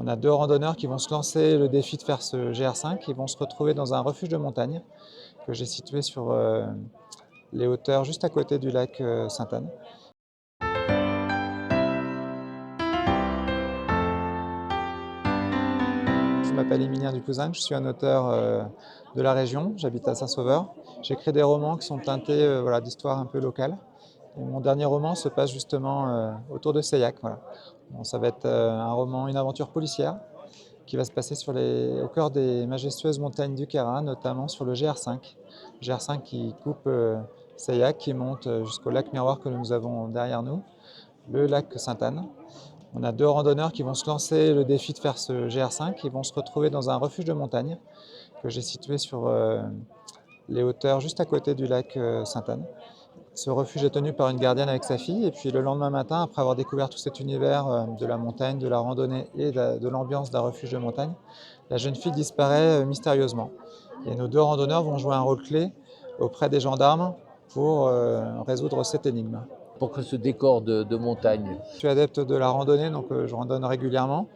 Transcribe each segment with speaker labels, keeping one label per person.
Speaker 1: On a deux randonneurs qui vont se lancer le défi de faire ce GR5. Ils vont se retrouver dans un refuge de montagne que j'ai situé sur les hauteurs juste à côté du lac Sainte-Anne. Je m'appelle Émilien Dupouzinc, je suis un auteur de la région, j'habite à Saint-Sauveur. J'écris des romans qui sont teintés voilà, d'histoires un peu locales. Et mon dernier roman se passe justement autour de Seillac. Voilà. Bon, ça va être un roman, une aventure policière qui va se passer au cœur des majestueuses montagnes du Queyras, notamment sur le GR5. GR5 qui coupe Seillac, qui monte jusqu'au lac Miroir que nous avons derrière nous, le lac Sainte-Anne. On a deux randonneurs qui vont se lancer le défi de faire ce GR5. Ils vont se retrouver dans un refuge de montagne que j'ai situé sur les hauteurs juste à côté du lac Sainte-Anne. Ce refuge est tenu par une gardienne avec sa fille. Et puis le lendemain matin, après avoir découvert tout cet univers de la montagne, de la randonnée et de l'ambiance d'un refuge de montagne, la jeune fille disparaît mystérieusement. Et nos deux randonneurs vont jouer un rôle clé auprès des gendarmes pour résoudre cette énigme.
Speaker 2: Pour ce décor de montagne.
Speaker 1: Je suis adepte de la randonnée, donc je randonne régulièrement.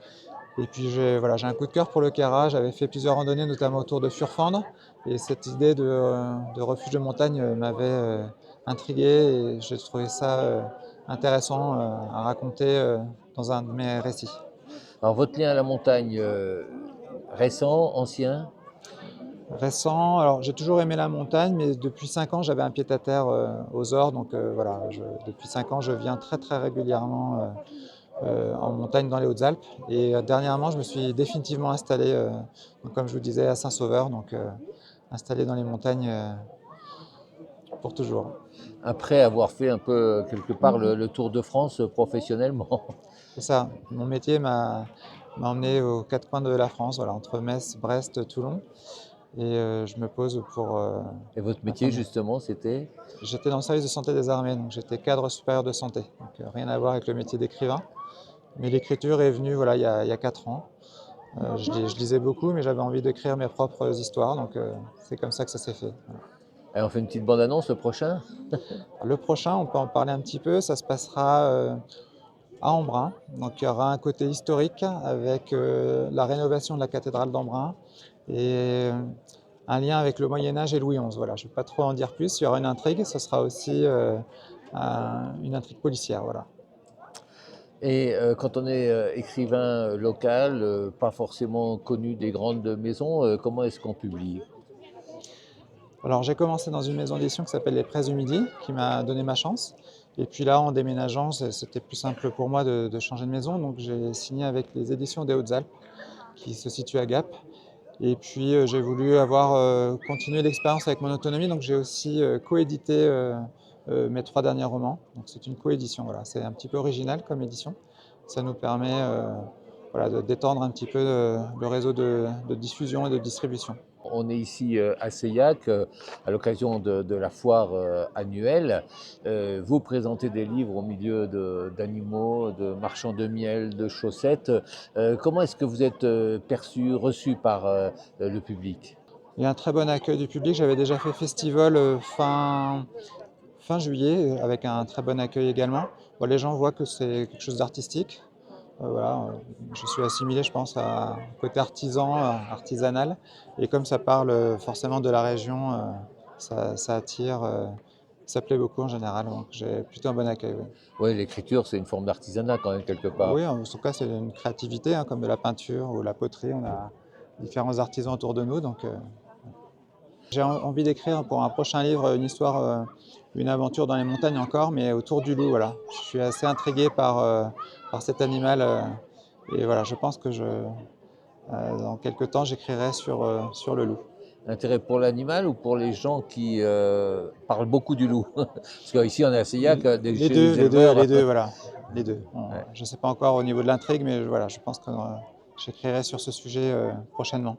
Speaker 1: Et puis voilà, j'ai un coup de cœur pour le Queyras. J'avais fait plusieurs randonnées, notamment autour de Furfendre. Et cette idée de refuge de montagne m'avait intrigué et j'ai trouvé ça intéressant à raconter dans un de mes récits.
Speaker 2: Alors votre lien à la montagne, récent, ancien?
Speaker 1: Récent, alors j'ai toujours aimé la montagne, mais depuis 5 ans, j'avais un pied-à-terre aux Ores. Donc voilà, depuis 5 ans, je viens très très régulièrement en montagne dans les Hautes-Alpes. Et dernièrement, je me suis définitivement installé, donc, comme je vous disais, à Saint-Sauveur, donc installé dans les montagnes pour toujours.
Speaker 2: Après avoir fait un peu, quelque part, le Tour de France professionnellement.
Speaker 1: C'est ça, mon métier m'a emmené aux quatre coins de la France, voilà, entre Metz, Brest, Toulon. Et je me pose pour
Speaker 2: Et votre métier,
Speaker 1: attendre.
Speaker 2: justement, c'était?
Speaker 1: J'étais dans le service de santé des armées, donc j'étais cadre supérieur de santé. Donc rien à voir avec le métier d'écrivain. Mais l'écriture est venue voilà, il y a 4 ans. Je lisais beaucoup, mais j'avais envie d'écrire mes propres histoires, donc c'est comme ça que ça s'est fait. Voilà.
Speaker 2: Allez, on fait une petite bande-annonce, le prochain?
Speaker 1: Le prochain, on peut en parler un petit peu, ça se passera à Embrun. Donc il y aura un côté historique avec la rénovation de la cathédrale d'Embrun et un lien avec le Moyen-Âge et Louis XI. Voilà, je ne vais pas trop en dire plus, il y aura une intrigue, ce sera aussi une intrigue policière. Voilà.
Speaker 2: Et quand on est écrivain local, pas forcément connu des grandes maisons, comment est-ce qu'on publie?
Speaker 1: Alors j'ai commencé dans une maison d'édition qui s'appelle Les Presses du Midi, qui m'a donné ma chance. Et puis là, en déménageant, c'était plus simple pour moi de changer de maison. Donc j'ai signé avec les éditions des Hautes-Alpes, qui se situent à Gap. Et puis j'ai voulu avoir continué l'expérience avec mon autonomie. Donc j'ai aussi coédité mes 3 derniers romans. Donc c'est une coédition, voilà. C'est un petit peu original comme édition. Ça nous permet voilà, d'étendre un petit peu le réseau de diffusion et de distribution.
Speaker 2: On est ici à Seillac, à l'occasion de la foire annuelle. Vous présentez des livres au milieu d'animaux, de marchands de miel, de chaussettes. Comment est-ce que vous êtes perçu, reçu par le public?
Speaker 1: Il y a un très bon accueil du public. J'avais déjà fait festival fin juillet avec un très bon accueil également. Bon, les gens voient que c'est quelque chose d'artistique. Voilà, je suis assimilé, je pense, au côté artisan, artisanal. Et comme ça parle forcément de la région, ça attire, ça plaît beaucoup en général. Donc j'ai plutôt un bon accueil. Oui.
Speaker 2: Oui, l'écriture, c'est une forme d'artisanat quand même, quelque part.
Speaker 1: Oui, en tout cas, c'est une créativité, hein, comme de la peinture ou la poterie. On a différents artisans autour de nous. Donc, j'ai envie d'écrire pour un prochain livre une histoire, une aventure dans les montagnes encore, mais autour du loup. Voilà. Je suis assez intrigué par cet animal. Et voilà, je pense que dans quelques temps, j'écrirai sur le loup.
Speaker 2: Intérêt pour l'animal ou pour les gens qui parlent beaucoup du loup? Parce qu'ici, on est à Seillac,
Speaker 1: Les
Speaker 2: chez
Speaker 1: deux,
Speaker 2: les éleveurs.
Speaker 1: voilà. Les deux.
Speaker 2: Ouais.
Speaker 1: Je ne sais pas encore au niveau de l'intrigue, mais voilà, je pense que j'écrirai sur ce sujet prochainement.